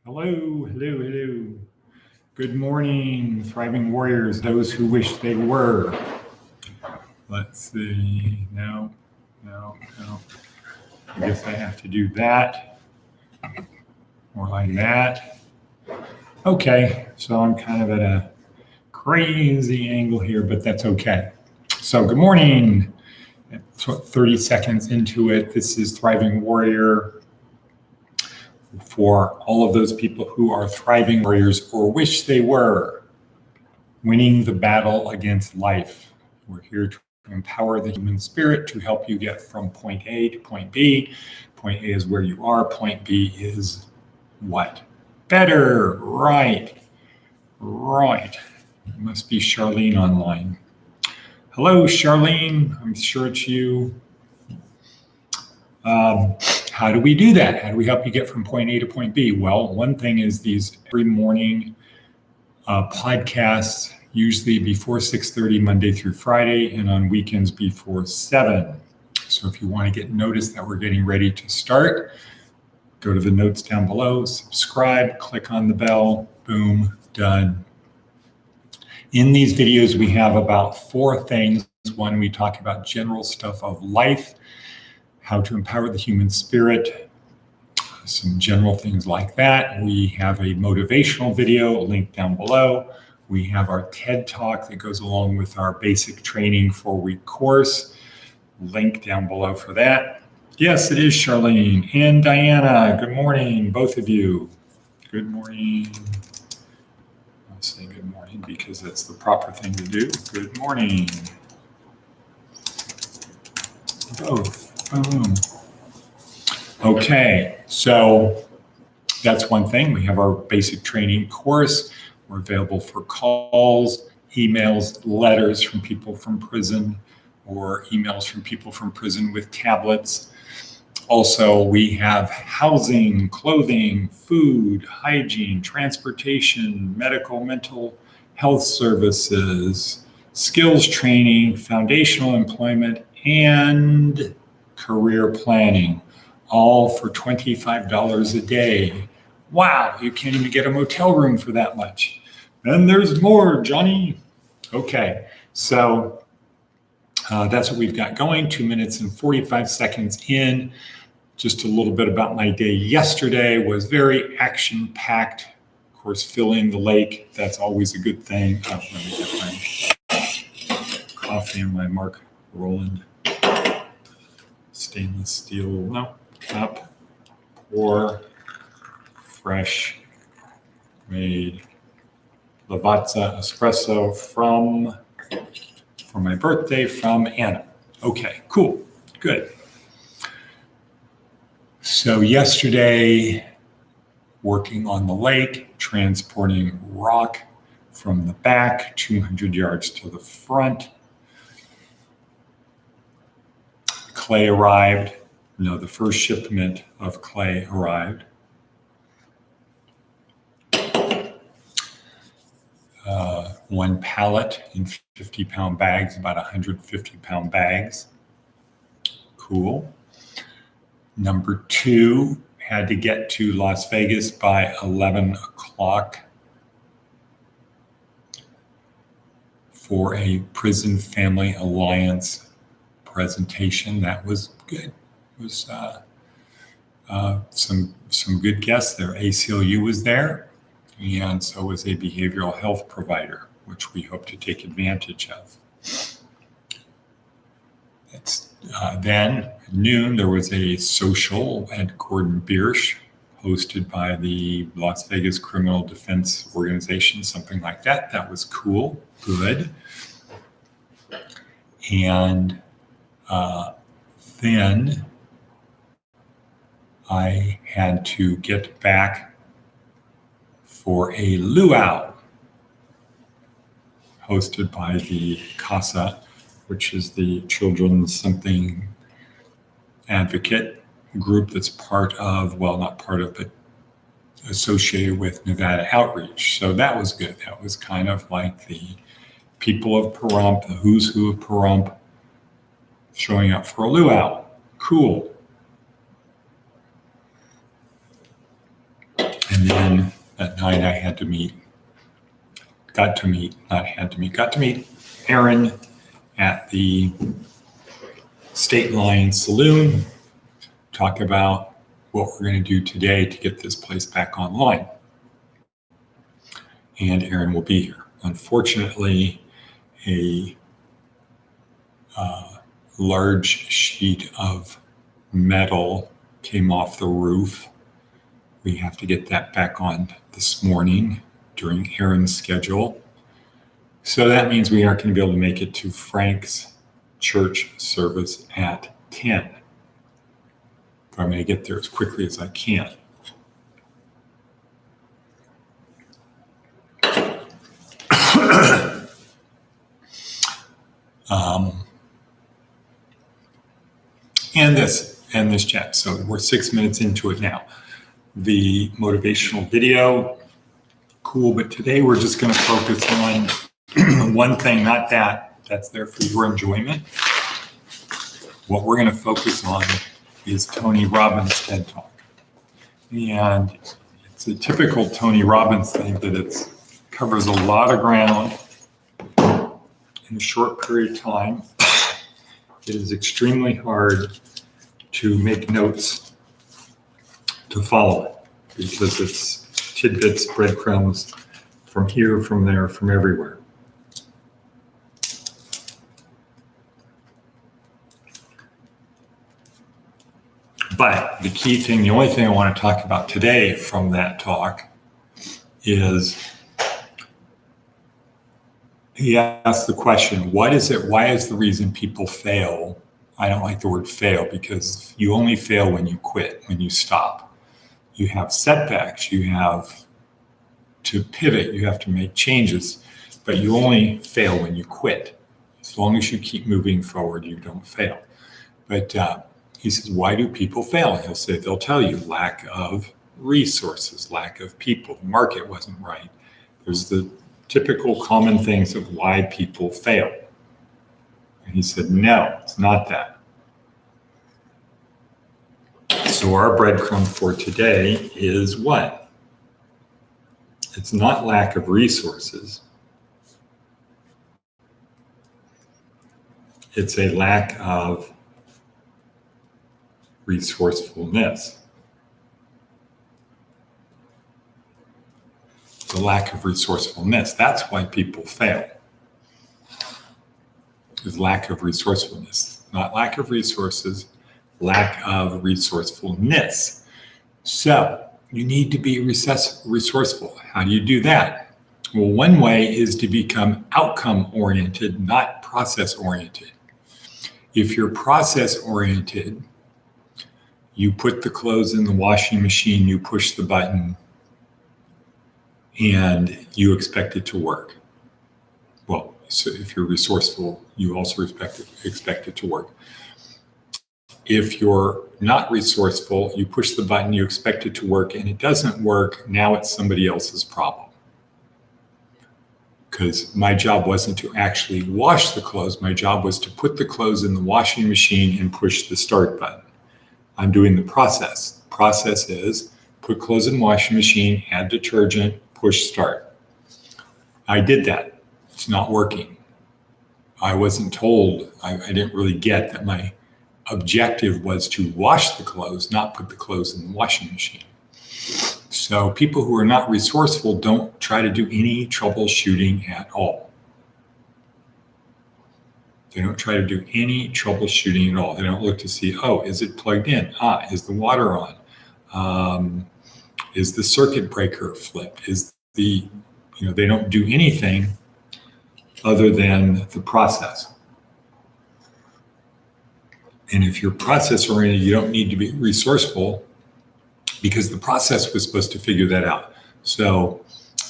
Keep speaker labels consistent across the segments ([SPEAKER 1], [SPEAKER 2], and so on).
[SPEAKER 1] Hello, hello, hello. Good morning, thriving warriors, those who wish they were. Let's see. No. I guess I have to do that. More like that. Okay, so I'm kind of at a crazy angle here, but that's okay. So good morning. 30 seconds into it, this is Thriving Warrior. For all of those people who are thriving warriors or wish they were, winning the battle against life. We're here to empower the human spirit to help you get from point A to point B. Point A is where you are. Point B is what? Better. Right. It must be Charlene online. Hello, Charlene. I'm sure it's you. How do we do that? How do we help you get from point A to point B? Well, one thing is these every morning podcasts, usually before 6:30 Monday through Friday, and on weekends before 7. So if you want to get notice that we're getting ready to start, go to the notes down below, subscribe, click on the bell, boom, done. In these videos, we have about 4 things. One, we talk about general stuff of life, how to empower the human spirit, some general things like that. We have a motivational video, a link down below. We have our TED Talk that goes along with our basic training 4-week course, link down below for that. Yes, it is Charlene and Diana. Good morning, both of you. Good morning. I'll say good morning because that's the proper thing to do. Good morning. Both. Boom. Okay, so that's one thing. We have our basic training course. We're available for calls, emails, letters from people from prison, or emails from people from prison with tablets. Also, we have housing, clothing, food, hygiene, transportation, medical, mental health services, skills training, foundational employment, and career planning, all for $25 a day. Wow, you can't even get a motel room for that much. And there's more, Johnny. Okay, so that's what we've got going. 2 minutes and 45 seconds in. Just a little bit about my day yesterday. Was very action-packed. Of course, filling the lake, that's always a good thing. Let me get my coffee and my Mark Roland stainless steel cup, or fresh made Lavazza espresso for my birthday from Anna. Okay, cool, good. So yesterday, working on the lake, transporting rock from the back, 200 yards to the front. Clay arrived. No, the first shipment of clay arrived. One pallet in 50-pound bags, about 150-pound bags. Cool. Number 2, had to get to Las Vegas by 11 o'clock for a Prison Family Alliance presentation. That was good. It was some good guests there. ACLU was there, and so was a behavioral health provider, which we hope to take advantage of. Then at noon, there was a social at Gordon Biersch, hosted by the Las Vegas Criminal Defense Organization, something like that. That was cool, good. And then I had to get back for a luau hosted by the CASA, which is the Children's Something Advocate group that's part of, well, not part of, but associated with Nevada Outreach. So that was good. That was kind of like the people of Pahrump, the who's who of Pahrump, showing up for a luau. Cool. And then at night I got to meet Aaron at the State Line Saloon, talk about what we're going to do today to get this place back online. And Aaron will be here. Unfortunately, a large sheet of metal came off the roof. We have to get that back on this morning during Aaron's schedule. So that means we aren't going to be able to make it to Frank's church service at 10. But I'm going to get there as quickly as I can. And this chat. So we're 6 minutes into it now. The motivational video, cool, but today we're just going to focus on one thing, not that. That's there for your enjoyment. What we're going to focus on is Tony Robbins' TED Talk. And it's a typical Tony Robbins thing that it covers a lot of ground in a short period of time. It is extremely hard to make notes to follow it because it's tidbits, breadcrumbs from here, from there, from everywhere. But the key thing, the only thing I want to talk about today from that talk is he asked the question, what is it? Why is the reason people fail? I don't like the word fail because you only fail when you quit, when you stop. You have setbacks, you have to pivot, you have to make changes, but you only fail when you quit. As long as you keep moving forward, you don't fail. But he says, why do people fail? And they'll tell you lack of resources, lack of people, the market wasn't right. There's the typical common things of why people fail. And he said, no, it's not that. So our breadcrumb for today is what? It's not lack of resources. It's a lack of resourcefulness. The lack of resourcefulness. That's why people fail. Is lack of resourcefulness. Not lack of resources, lack of resourcefulness. So you need to be resourceful. How do you do that? Well, one way is to become outcome-oriented, not process-oriented. If you're process-oriented, you put the clothes in the washing machine, you push the button, and you expect it to work. Well, so if you're resourceful, you also expect it to work. If you're not resourceful, you push the button, you expect it to work, and it doesn't work, now it's somebody else's problem. Because my job wasn't to actually wash the clothes, my job was to put the clothes in the washing machine and push the start button. I'm doing the process. The process is put clothes in the washing machine, add detergent, push start. I did that. It's not working. I wasn't told, I didn't really get that my objective was to wash the clothes, not put the clothes in the washing machine. So people who are not resourceful don't try to do any troubleshooting at all. They don't try to do any troubleshooting at all. They don't look to see, oh, is it plugged in? Is the water on? Is the circuit breaker flipped? They don't do anything other than the process. And if you're process oriented, you don't need to be resourceful because the process was supposed to figure that out. So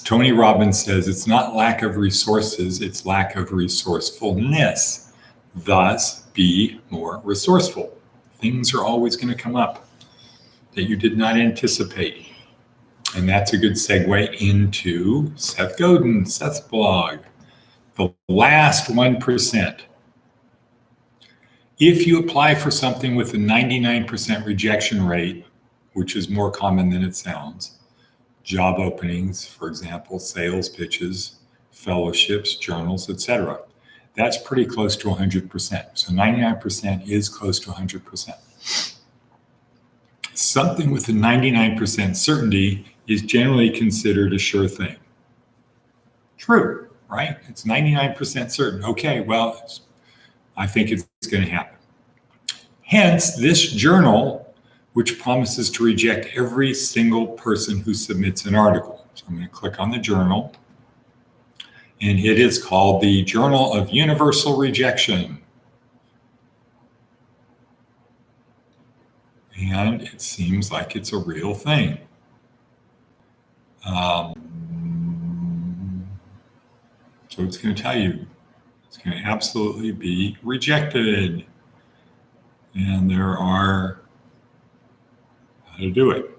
[SPEAKER 1] Tony Robbins says it's not lack of resources, it's lack of resourcefulness. Thus, be more resourceful. Things are always going to come up that you did not anticipate. And that's a good segue into Seth Godin, Seth's blog, the last 1%. If you apply for something with a 99% rejection rate, which is more common than it sounds, job openings, for example, sales pitches, fellowships, journals, etc. That's pretty close to 100%. So 99% is close to 100%. Something with a 99% certainty is generally considered a sure thing. True, right? It's 99% certain. Okay, well, I think it's going to happen. Hence, this journal, which promises to reject every single person who submits an article. So I'm going to click on the journal, and it is called the Journal of Universal Rejection. And it seems like it's a real thing. So it's going to tell you it's going to absolutely be rejected. And there are how to do it.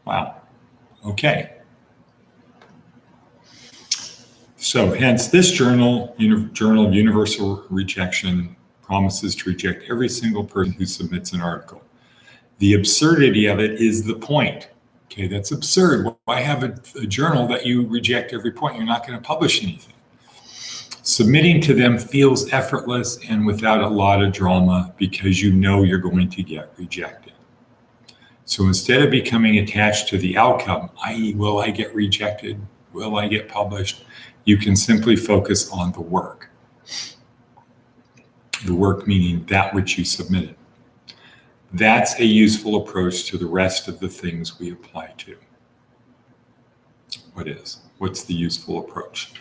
[SPEAKER 1] Wow. Okay. So hence this journal, Journal of Universal Rejection, promises to reject every single person who submits an article. The absurdity of it is the point. Okay, that's absurd. Why have a journal that you reject every point? You're not going to publish anything. Submitting to them feels effortless and without a lot of drama because you know you're going to get rejected. So instead of becoming attached to the outcome, i.e., will I get rejected? Will I get published? You can simply focus on the work. The work meaning that which you submitted. That's a useful approach to the rest of the things we apply to. What is? What's the useful approach?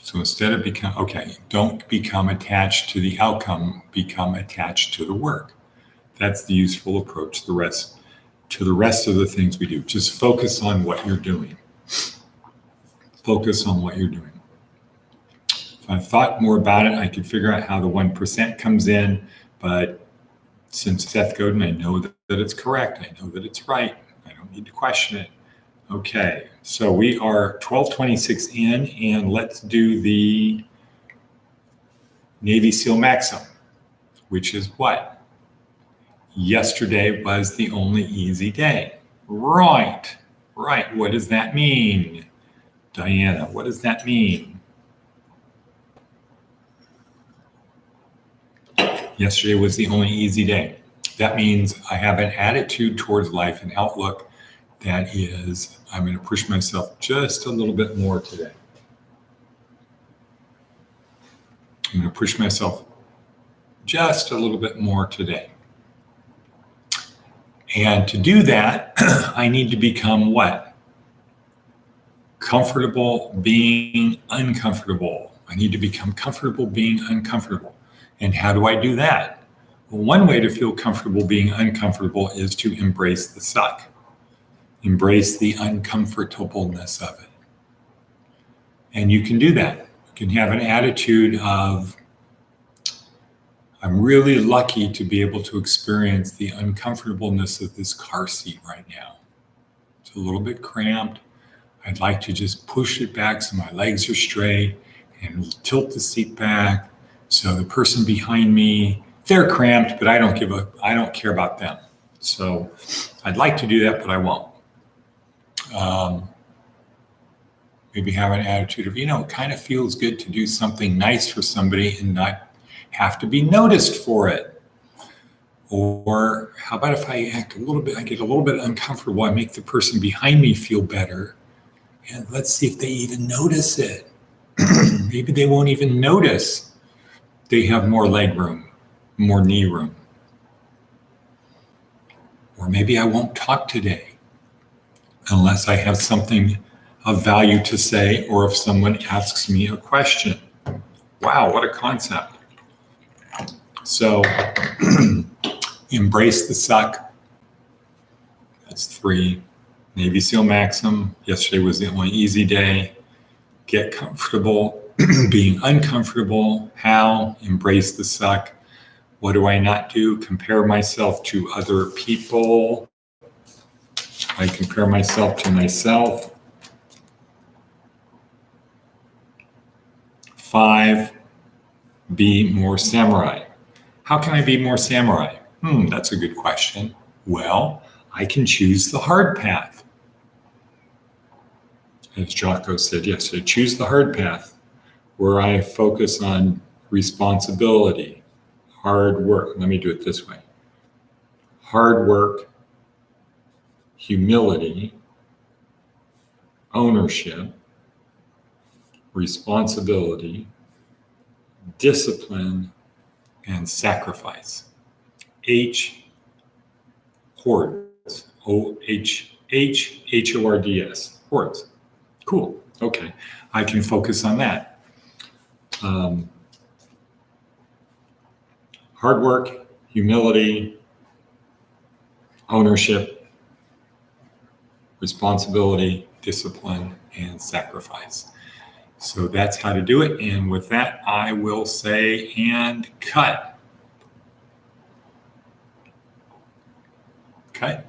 [SPEAKER 1] So instead of don't become attached to the outcome, become attached to the work. That's the useful approach to the rest of the things we do. Just focus on what you're doing. Focus on what you're doing. If I thought more about it, I could figure out how the 1% comes in, but since Seth Godin, I know that it's correct. I know that it's right. I don't need to question it. Okay, so we are 1226 in, and let's do the Navy SEAL Maxim, which is what? Yesterday was the only easy day. Right. What does that mean? Diana, what does that mean? Yesterday was the only easy day. That means I have an attitude towards life, an outlook that is, I'm going to push myself just a little bit more today. I'm going to push myself just a little bit more today. And to do that, I need to become what? Comfortable being uncomfortable. I need to become comfortable being uncomfortable. And how do I do that? Well, one way to feel comfortable being uncomfortable is to embrace the suck. Embrace the uncomfortableness of it. And you can do that. You can have an attitude of, I'm really lucky to be able to experience the uncomfortableness of this car seat right now. It's a little bit cramped. I'd like to just push it back so my legs are straight and tilt the seat back so the person behind me, they're cramped, but I don't care about them. So I'd like to do that, but I won't. Maybe have an attitude of, it kind of feels good to do something nice for somebody and not have to be noticed for it. Or how about if I get a little bit uncomfortable, I make the person behind me feel better, and let's see if they even notice it. Maybe they won't even notice they have more leg room, more knee room. Or maybe I won't talk today unless I have something of value to say, or if someone asks me a question. Wow, what a concept. So embrace the suck. That's 3. Navy SEAL Maxim. Yesterday was the only easy day. Get comfortable being uncomfortable. How? Embrace the suck. What do I not do? Compare myself to other people. I compare myself to myself. 5, be more samurai. How can I be more samurai? That's a good question. Well, I can choose the hard path. As Jocko said yesterday, choose the hard path where I focus on responsibility, hard work. Let me do it this way. Hard work, humility, ownership, responsibility, discipline, and sacrifice. Hordes. Hords. Hordes. Cool. Okay. I can focus on that. Hard work, humility, ownership, responsibility, discipline, and sacrifice. So that's how to do it. And with that, I will say and cut. Okay.